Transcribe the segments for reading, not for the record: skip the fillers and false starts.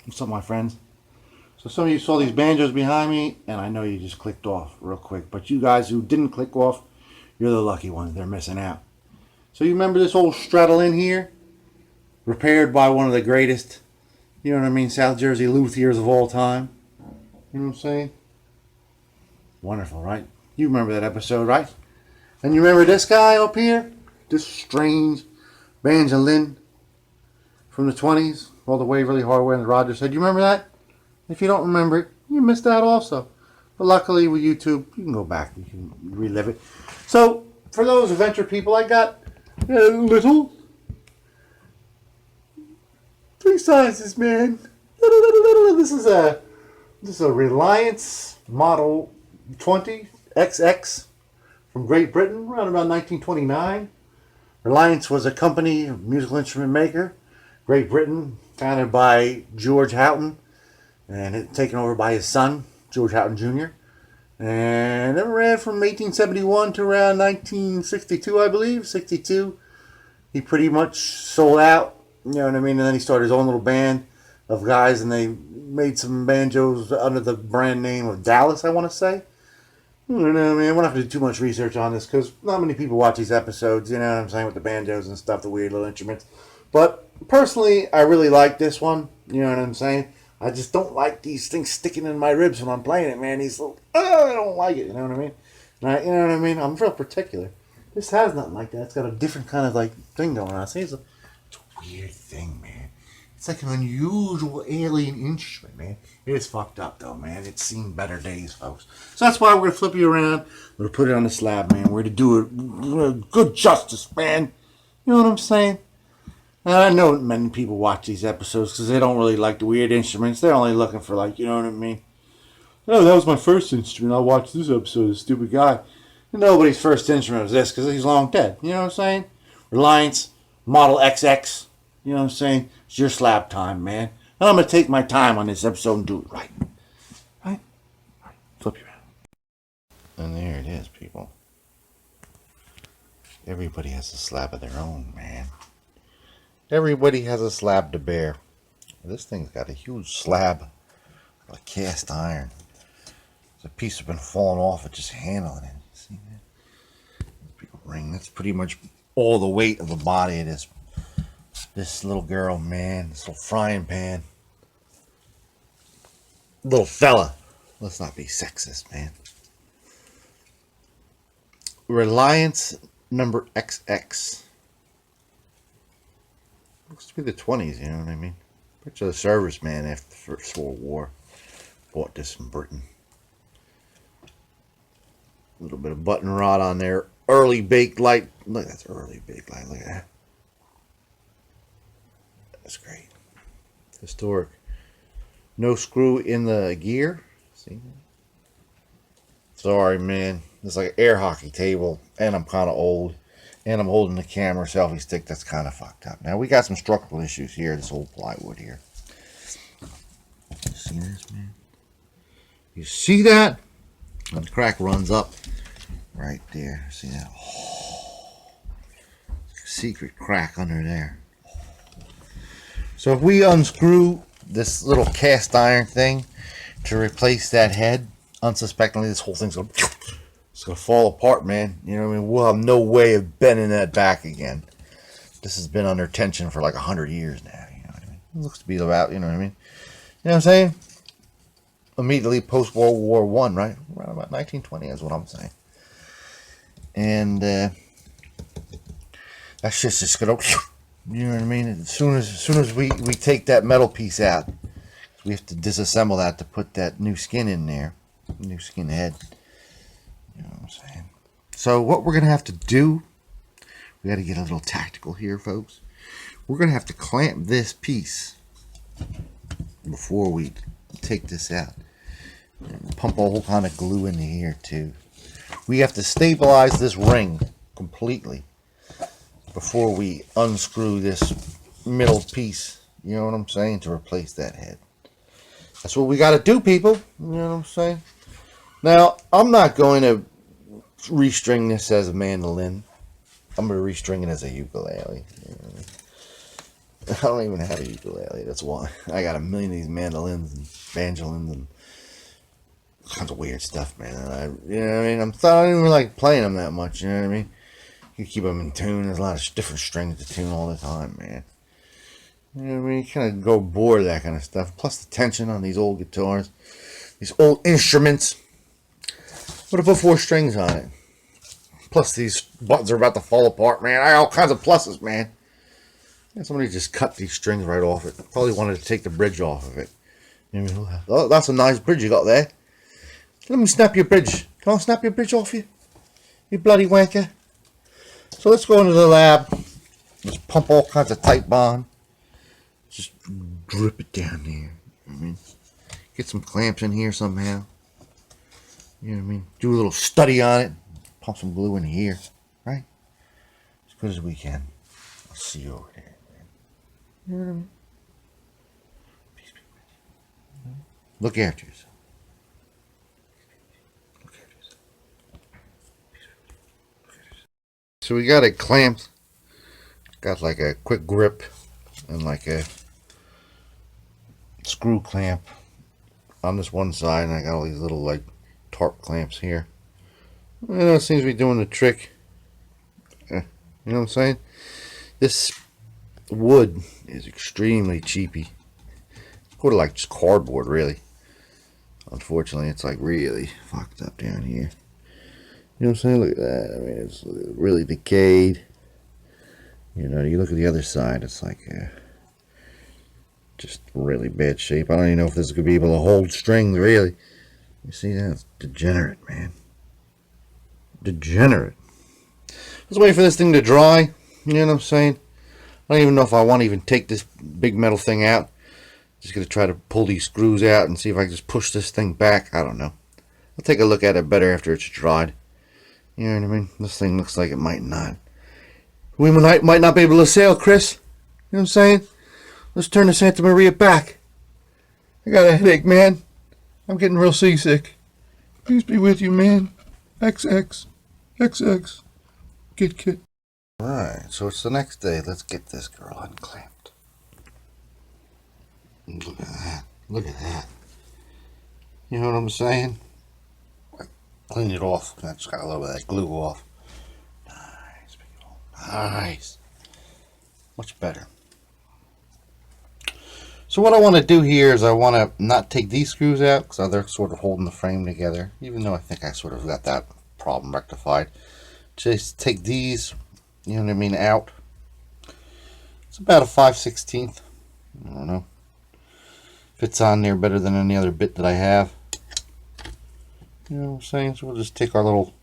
What's up, my friends? So some of you saw these banjos behind me, and I know you just clicked off real quick. But you guys who didn't click off, you're the lucky ones. They're missing out. So you remember this old straddle in here? Repaired by one of the greatest, you know what I mean, South Jersey luthiers of all time. You know what I'm saying? Wonderful, right? You remember that episode, right? And you remember this guy up here? This strange Banjolin from the 20s? All the Waverly Hardware and the Rogers said, you remember that? If you don't remember it, you missed out also. But luckily with YouTube, you can go back. You can relive it. So, for those adventure people, I got a little. 3 sizes, man. This is a Reliance Model 20 XX from Great Britain, around about 1929. Reliance was a company, a musical instrument maker. Great Britain, founded by George Houghton, and taken over by his son, George Houghton Jr. And it ran from 1871 to around 1962, I believe. 62, he pretty much sold out, you know what I mean? And then he started his own little band of guys, and they made some banjos under the brand name of Dallas, I want to say. I don't know, man. We're not going to do too much research on this because not many people watch these episodes, you know what I'm saying, with the banjos and stuff, the weird little instruments. But personally, I really like this one, you know what I'm saying? I just don't like these things sticking in my ribs when I'm playing it, man. These little, I don't like it, you know what I mean? You know what I mean? I'm real particular. This has nothing like that. It's got a different kind of like thing going on. See, it's a weird thing, man. It's like an unusual alien instrument, man. It is fucked up, though, man. It's seen better days, folks. So that's why we're going to flip you around. We're going to put it on the slab, man. We're going to do it good justice, man. You know what I'm saying? And I know many people watch these episodes because they don't really like the weird instruments. They're only looking for, like, you know what I mean? Oh, that was my first instrument. I watched this episode, this stupid guy. And nobody's first instrument was this because he's long dead. You know what I'm saying? Reliance Model XX. You know what I'm saying? It's your slab time, man. And I'm going to take my time on this episode and do it right. Right? Right. Flip you around. And there it is, people. Everybody has a slab of their own, man. Everybody has a slab to bear. This thing's got a huge slab of cast iron. There's a piece that's been falling off of just handling it. See that? Big ring. That's pretty much all the weight of the body of this little girl, man. This little frying pan. Little fella. Let's not be sexist, man. Reliance number XX. Looks to be the 20s, you know what I mean? Picture the serviceman after the First World War. Bought this from Britain. A little bit of button rod on there. Early baked light. Look, that's early baked light. Look at that. That's great. Historic. No screw in the gear. See that? Sorry, man. It's like an air hockey table, and I'm kind of old. And I'm holding the camera selfie stick that's kind of fucked up. Now, we got some structural issues here, this old plywood here. See this, man? You see that? And the crack runs up right there. See that? Oh, secret crack under there. So if we unscrew this little cast iron thing to replace that head, unsuspectingly, this whole thing's going to... It's going to fall apart, man. You know what I mean? We'll have no way of bending that back again. This has been under tension for like 100 years now. You know what I mean? It looks to be about, you know what I mean? You know what I'm saying? Immediately post-World War I, right? Around about 1920 is what I'm saying. And that shit's just going to, you know what I mean? As soon as we take that metal piece out, we have to disassemble that to put that new skin in there. New skin head. You know what I'm saying? So what we're going to have to do, we got to get a little tactical here, folks. We're going to have to clamp this piece before we take this out. And pump a whole kind of glue into here, too. We have to stabilize this ring completely before we unscrew this middle piece, you know what I'm saying, to replace that head. That's what we got to do, people. You know what I'm saying? Now, I'm not going to restring this as a mandolin. I'm going to restring it as a ukulele. You know I don't even have a ukulele. That's why I got a million of these mandolins and banjolins and all kinds of weird stuff, man. You know what I mean? I don't even like playing them that much. You know what I mean? You keep them in tune. There's a lot of different strings to tune all the time, man. You know what I mean? You kind of go bored of that kind of stuff. Plus the tension on these old guitars, these old instruments. What if I put 4 strings on it? Plus these buttons are about to fall apart, man. I got all kinds of pluses, man. Yeah, somebody just cut these strings right off it. Probably wanted to take the bridge off of it. Oh, that's a nice bridge you got there. Let me snap your bridge. Can I snap your bridge off you? You bloody wanker. So let's go into the lab. Just pump all kinds of tight bond. Just drip it down there. I mean, get some clamps in here somehow. You know what I mean? Do a little study on it. Pump some glue in here. Right? As good as we can. I'll see you over there, man. You know what I mean? Look after yourself. So we got it clamped. Got like a quick grip and like a screw clamp on this one side, and I got all these little like tarp clamps here. And it seems to be doing the trick. You know what I'm saying? This wood is extremely cheapy. It's sort of like just cardboard, really. Unfortunately, it's like really fucked up down here. You know what I'm saying? Look at that. I mean, it's really decayed. You know, you look at the other side, it's like just really bad shape. I don't even know if this is going to be able to hold strings, really. You see that? It's degenerate, man. Degenerate. Let's wait for this thing to dry. You know what I'm saying? I don't even know if I want to even take this big metal thing out. Just going to try to pull these screws out and see if I can just push this thing back. I don't know. I'll take a look at it better after it's dried. You know what I mean? This thing looks like it might not. We might not be able to sail, Chris. You know what I'm saying? Let's turn the Santa Maria back. I got a headache, man. I'm getting real seasick. Peace be with you, man. XX. XX. Guitkit. Alright, so it's the next day. Let's get this girl unclamped. Look at that. Look at that. You know what I'm saying? Clean it off. I just got a little bit of that glue off. Nice. Nice. Much better. So what I want to do here is I want to not take these screws out because they're sort of holding the frame together. Even though I think I sort of got that problem rectified. Just take these, you know what I mean, out. It's about a 5/16. I don't know. Fits on there better than any other bit that I have. You know what I'm saying? So we'll just take our little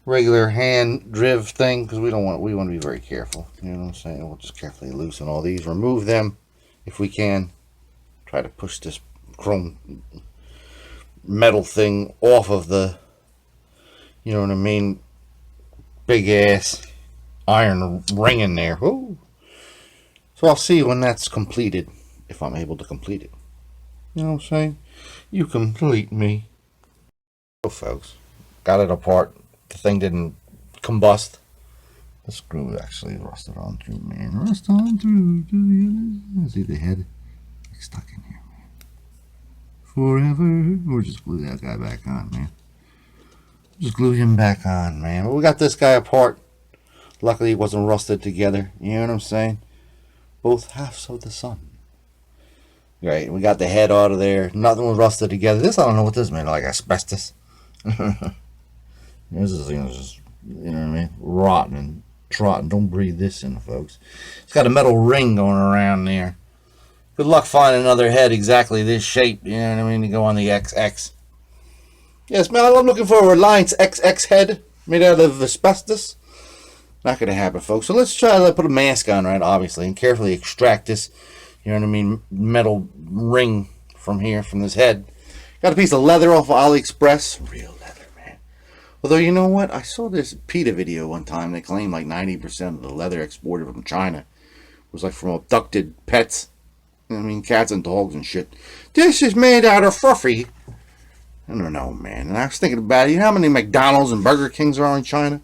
regular hand driv thing because we want to be very careful. You know what I'm saying? We'll just carefully loosen all these, remove them if we can. Try to push this chrome metal thing off of the, you know what I mean, big ass iron ring in there. Ooh. So I'll see when that's completed, if I'm able to complete it. You know what I'm saying? You complete me. So folks, got it apart. The thing didn't combust. The screw actually rusted on through, man. Rust on through to the other. See the head? Like stuck in here, man. Forever. Or just glue that guy back on, man. Just glue him back on, man. But we got this guy apart. Luckily, it wasn't rusted together. You know what I'm saying? Both halves of the sun. Right, we got the head out of there. Nothing was rusted together. This, I don't know what this made, like asbestos. This is, just, you know what I mean, rotten and trotting. Don't breathe this in, folks. It's got a metal ring going around there. Good luck finding another head exactly this shape. You know what I mean? To go on the XX. Yes, man, I'm looking for a Reliance XX head made out of asbestos. Not going to happen, folks. So let's try to put a mask on, right, obviously, and carefully extract this, you know what I mean, metal ring from here, from this head. Got a piece of leather off of AliExpress. Real leather, man. Although, you know what? I saw this PETA video one time. They claimed like 90% of the leather exported from China was like from abducted pets. I mean, cats and dogs and shit. This is made out of fluffy. I don't know, man. And I was thinking about it. You know how many McDonald's and Burger Kings are in China?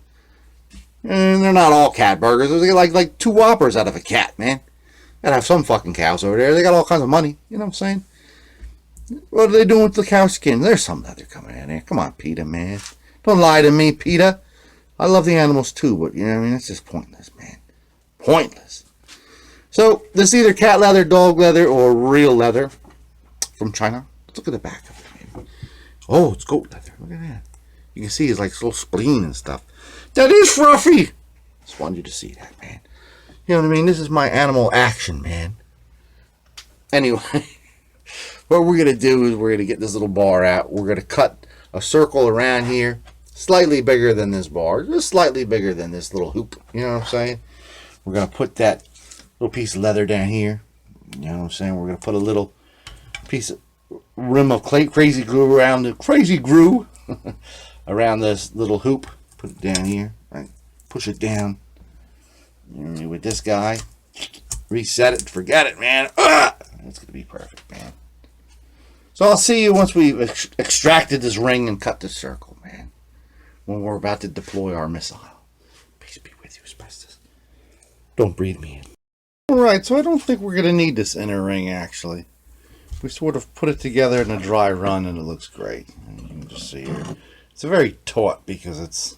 And they're not all cat burgers. They get like 2 Whoppers out of a cat, man. Gotta have some fucking cows over there. They got all kinds of money. You know what I'm saying? What are they doing with the cow skin? There's some leather coming in there. Come on, PETA, man. Don't lie to me, PETA. I love the animals too, but you know what I mean? It's just pointless, man. Pointless. So, this is either cat leather, dog leather, or real leather from China. Let's look at the back of it, man. Oh, it's goat leather. Look at that. You can see it's like little spleen and stuff. That is fluffy. Just wanted you to see that, man. You know what I mean? This is my animal action, man. Anyway, what we're going to do is we're going to get this little bar out. We're going to cut a circle around here. Slightly bigger than this bar. Just slightly bigger than this little hoop. You know what I'm saying? We're going to put that little piece of leather down here. You know what I'm saying? We're going to put a little piece of rim of crazy glue around the crazy glue around this little hoop. Put it down here. Right? Push it down. With this guy. Reset it. Forget it, man. It's going to be perfect, man. So I'll see you once we've extracted this ring and cut this circle, man. When we're about to deploy our missile. Peace be with you, asbestos. Don't breathe me in. Alright, so I don't think we're going to need this inner ring, actually. We sort of put it together in a dry run, and it looks great. And you can just see here. It's a very taut because it's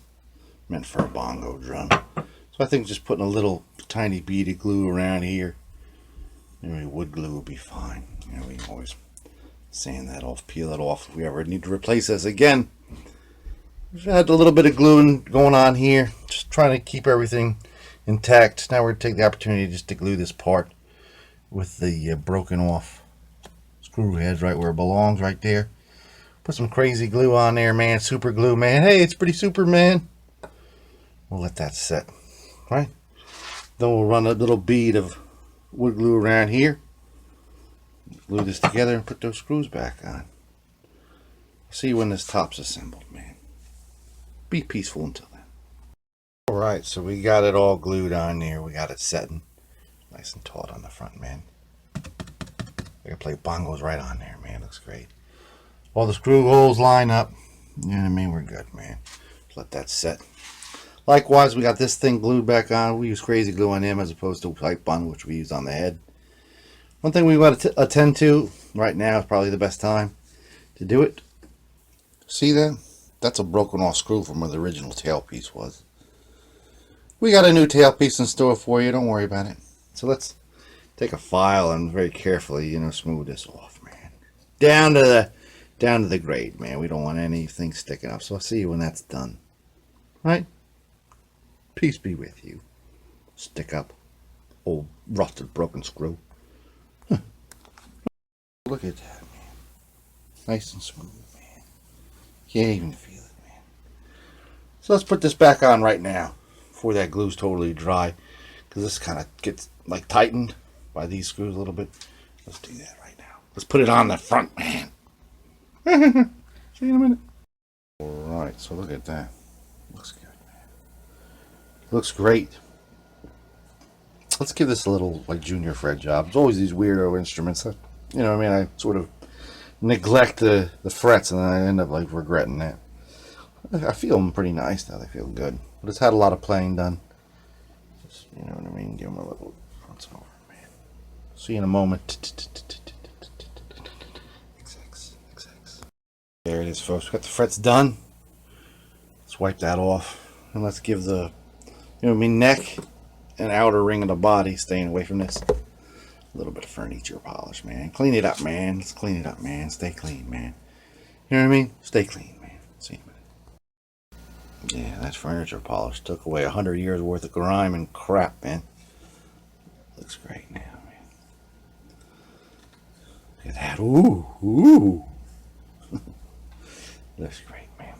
meant for a bongo drum. So I think just putting a little tiny bead of glue around here. Maybe wood glue will be fine. You know, we can always sand that off, peel it off if we ever need to replace this again. We've had a little bit of gluing going on here, just trying to keep everything intact. Now we're going to take the opportunity just to glue this part with the broken off screw heads right where it belongs, right there. Put some crazy glue on there, man. Super glue, man. Hey, it's pretty super, man. We'll let that set, right? Then we'll run a little bead of wood glue around here. Glue this together and put those screws back on. See you when this top's assembled, man. Be peaceful until then. Alright, so we got it all glued on there. We got it setting. Nice and taut on the front, man. I can play bongos right on there, man. Looks great. All the screw holes line up. You know what I mean? We're good, man. Just let that set. Likewise, we got this thing glued back on. We use crazy glue on him as opposed to pipe bond, which we use on the head. One thing we want to attend to right now is probably the best time to do it. See that? That's a broken off screw from where the original tailpiece was. We got a new tailpiece in store for you. Don't worry about it. So let's take a file and very carefully, you know, smooth this off, man. Down to the grade, man. We don't want anything sticking up. So I'll see you when that's done. Right? Peace be with you. Stick up. Old rusted broken screw. Huh. Look at that, man. Nice and smooth, man. Can't even feel it, man. So let's put this back on right now before that glue's totally dry, because this kind of gets like tightened by these screws a little bit. Let's do that right now. Let's put it on the front, man. See you in a minute. Alright, so look at that. Looks good, man. Looks great. Let's give this a little like junior fret job. There's always these weirdo instruments that, you know what I mean, I sort of neglect the frets and then I end up like regretting that. I feel them pretty nice now. They feel good. But it's had a lot of playing done. Just, you know what I mean? Give them a little once over, man. See you in a moment. There it is, folks. We got the frets done. Let's wipe that off. And let's give the, you know what I mean, neck and outer ring of the body, staying away from this, a little bit of furniture polish, man. Clean it up, man. Let's clean it up, man. Stay clean, man. You know what I mean? Stay clean, man. See you in a minute. Yeah, that furniture polish took away 100 years worth of grime and crap, man. Looks great now, man. Look at that. Ooh, ooh. Looks great, man.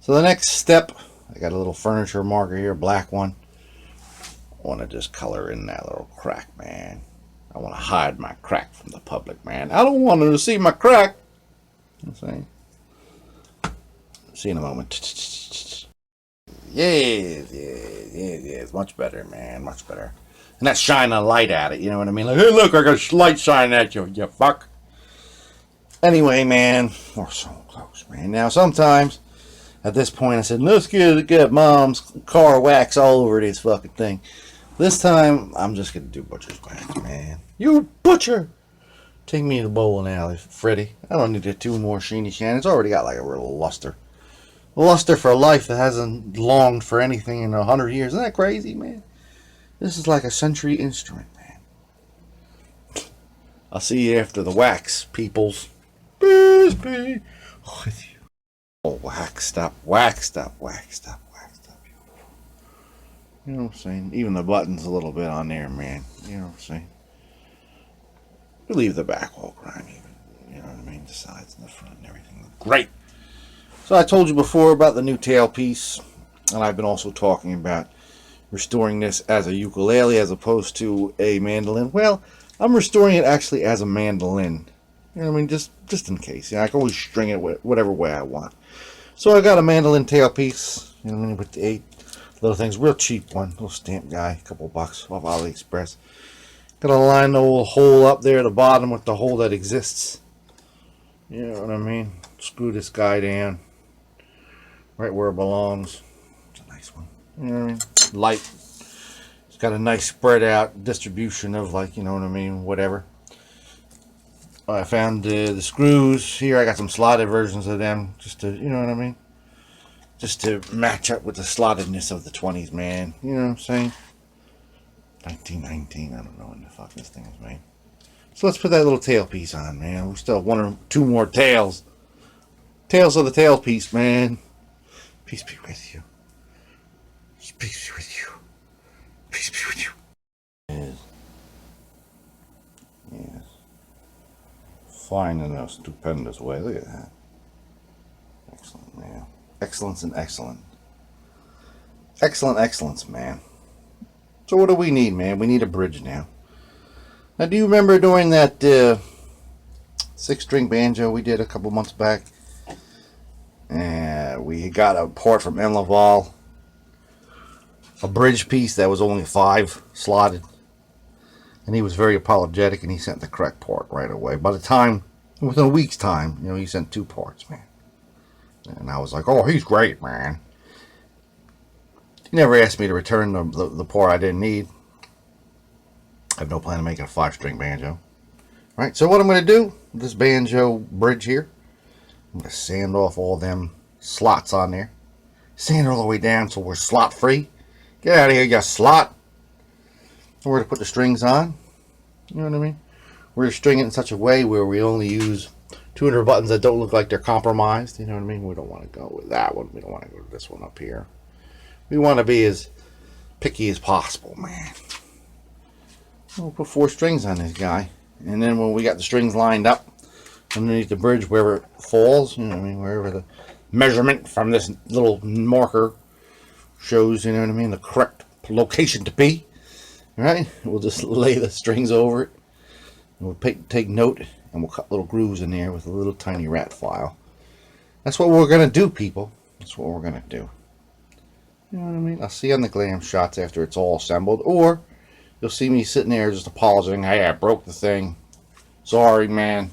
So the next step, I got a little furniture marker here, black one. I want to just color in that little crack, man. I want to hide my crack from the public, man. I don't want them to see my crack. You know what I'm saying? See you in a moment. Yeah, it's much better, man, much better. And that's shining a light at it, you know what I mean? Like, hey, look, I got a light shining at you, you fuck. Anyway, man, we're so close, man. Now, sometimes, at this point, I said, let's get Mom's car wax all over this fucking thing. This time, I'm just going to do butcher's wax, man. You butcher! Take me to the bowling alley, Freddy. I don't need the two more Sheeny Shannons. It's already got like a real luster. Luster for life that hasn't longed for anything in 100 years. Isn't that crazy, man? This is like a century instrument, man. I'll see you after the wax, peoples. Peace be with you. Oh, wax, stop, wax, stop, wax, stop, wax, stop. You know what I'm saying? Even the button's a little bit on there, man. You know what I'm saying? We leave the back all grimy. You know what I mean? The sides and the front and everything look great. So I told you before about the new tailpiece, and I've been also talking about restoring this as a ukulele as opposed to a mandolin. Well, I'm restoring it actually as a mandolin. You know what I mean? Just in case. You know, I can always string it whatever way I want. So I got a mandolin tailpiece. You know what I mean? With the 8 little things. Real cheap one. Little stamp guy. A couple bucks off AliExpress. Got to line the little hole up there at the bottom with the hole that exists. You know what I mean? Screw this guy down. Right where it belongs. It's a nice one. You know what I mean? Light. It's got a nice spread out distribution of, like, you know what I mean, whatever. I found the screws here. I got some slotted versions of them just to, you know what I mean? Just to match up with the slottedness of the 20s, man. You know what I'm saying? 1919. I don't know when the fuck this thing was made. So let's put that little tailpiece on, man. We still have 1 or 2 more tails. Tails of the tailpiece, man. Peace be with you. Peace be with you. Peace be with you. Yes. Yes. Fine in a stupendous way. Look at that. Excellent, man. Excellence and excellent. Excellent excellence, man. So what do we need, man? We need a bridge now. Now, do you remember doing that 6-string banjo we did a couple months back? And we got a part from M. Laval, a bridge piece that was only 5 slotted, and he was very apologetic, and he sent the correct part right away. By the time, within a week's time, you know, he sent 2 parts, man. And I was like, oh, he's great, man. He never asked me to return the part I didn't need. I have no plan of making a 5-string banjo. Right, so what I'm going to do with this banjo bridge here, I'm going to sand off all them slots on there. Sand it all the way down so we're slot free. Get out of here, you slot. And we're going to put the strings on. You know what I mean? We're going to string it in such a way where we only use 200 buttons that don't look like they're compromised. You know what I mean? We don't want to go with that one. We don't want to go to this one up here. We want to be as picky as possible, man. We'll put 4 strings on this guy. And then when we got the strings lined up underneath the bridge, wherever it falls, you know what I mean, wherever the measurement from this little marker shows, you know what I mean, the correct location to be, right? We'll just lay the strings over it. And we'll take note, and we'll cut little grooves in there with a little tiny rat file. That's what we're going to do, people. That's what we're going to do. You know what I mean? I'll see you on the glam shots after it's all assembled, or you'll see me sitting there just apologizing. Hey, I broke the thing. Sorry, man.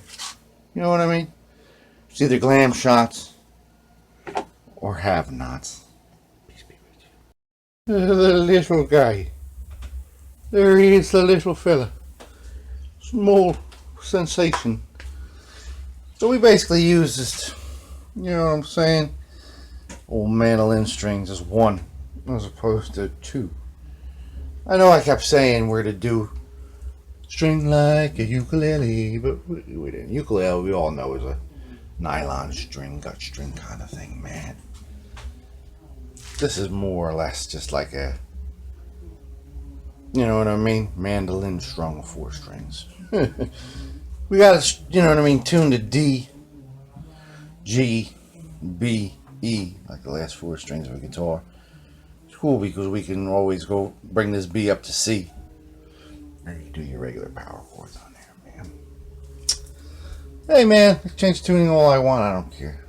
You know what I mean? It's either glam shots or have-nots. Peace be with you. The little guy. There he is, the little fella. Small sensation. So we basically use this, you know what I'm saying? Old mandolin strings as 1 as opposed to 2. I know I kept saying we're to do string like a ukulele, but we didn't. Ukulele, we all know, is a nylon string, gut string kind of thing, man. This is more or less just like a, you know what I mean, mandolin strung with 4 strings. We got to, you know what I mean, tune to D, G, B, E, like the last 4 strings of a guitar. It's cool because we can always go bring this B up to C. And you do your regular power chords on there, man. Hey, man, I change tuning all I want. I don't care.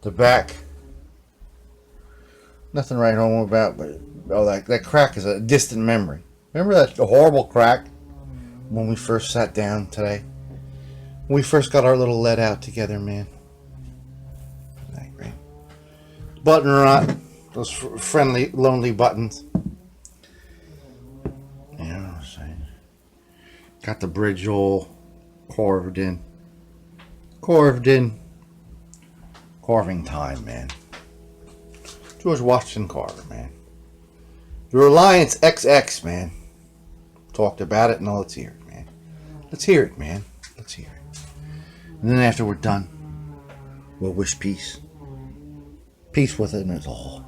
The back, nothing right home about, but oh, that crack is a distant memory. Remember that horrible crack when we first sat down today? When we first got our little let out together, man. Isn't that great? Button rot. Those friendly, lonely buttons. saying? Got the bridge all carved in. Carved in. Carving time, man. George Washington Carver, man. The Reliance XX, man. Talked about it. Now let's hear it, man. Let's hear it, man. Let's hear it. And then after we're done, we'll wish peace. Peace within us all.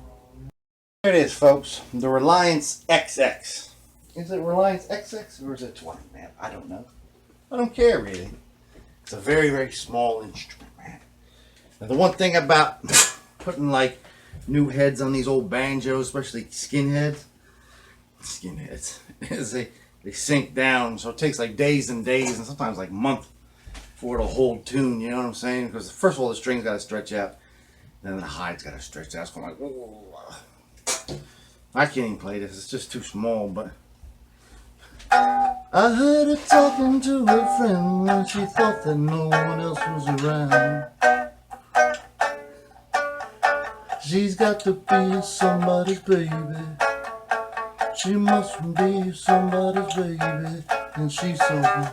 There it is, folks. The Reliance XX. Is it Reliance XX or is it 20, man? I don't know. I don't care, really. It's a very, very small instrument, man. And the one thing about putting, like, new heads on these old banjos, especially skinheads, is they sink down. So it takes, like, days and days and sometimes, like, months for it'll hold tune, you know what I'm saying? Because first of all, the string's got to stretch out. Then the hide's got to stretch out. It's going like, whoa. I can't even play this. It's just too small, but... I heard her talking to her friend when she thought that no one else was around. She's got to be somebody's baby. She must be somebody's baby. And she's so good.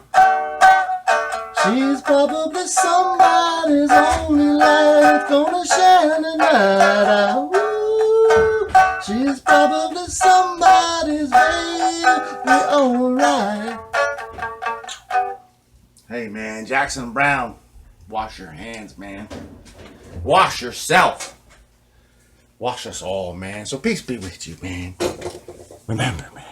She's probably somebody's only light gonna shine the night out. Ooh, she's probably somebody's baby, alright. Hey man, Jackson Brown, wash your hands, man. Wash yourself. Wash us all, man. So peace be with you, man. Remember, man.